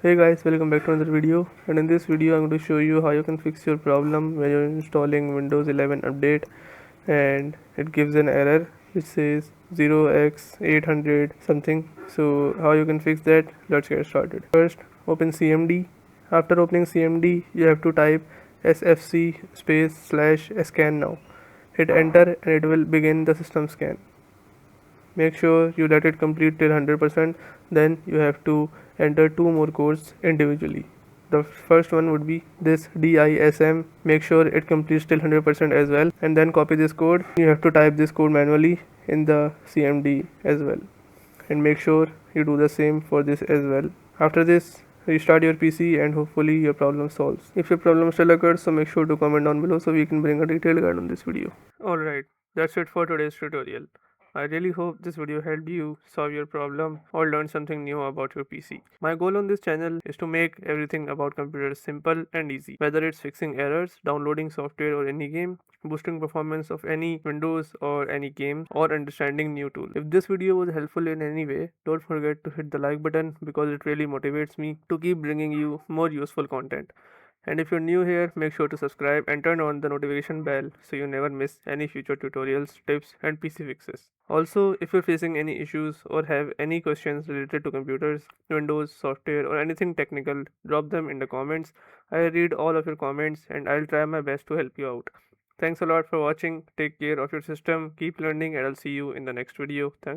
Hey guys, welcome back to another video, and in this video I'm going to show you how you can fix your problem when you're installing Windows 11 update and it gives an error which says 0x800 something. So how you can fix that? Let's get started. First, open CMD. After opening CMD, you have to type sfc /scan now. Hit enter and it will begin the system scan. Make sure you let it complete till 100%. Then you have to enter two more codes individually. The first one would be this DISM. Make sure it completes till 100% as well, and then copy this code. You have to type this code manually in the CMD as well, and make sure you do the same for this as well. After this, restart your PC and hopefully your problem solves. If your problem still occurs, so make sure to comment down below so we can bring a detailed guide on this video. Alright, that's it for today's tutorial. I really hope this video helped you solve your problem or learn something new about your PC. My goal on this channel is to make everything about computers simple and easy, whether it's fixing errors, downloading software or any game, boosting performance of any Windows or any game, or understanding new tools. If this video was helpful in any way, don't forget to hit the like button because it really motivates me to keep bringing you more useful content. And if you're new here, make sure to subscribe and turn on the notification bell so you never miss any future tutorials, tips, and PC fixes. Also, if you're facing any issues or have any questions related to computers, Windows, software, or anything technical, drop them in the comments. I read all of your comments and I'll try my best to help you out. Thanks a lot for watching. Take care of your system, keep learning, and I'll see you in the next video. Thanks.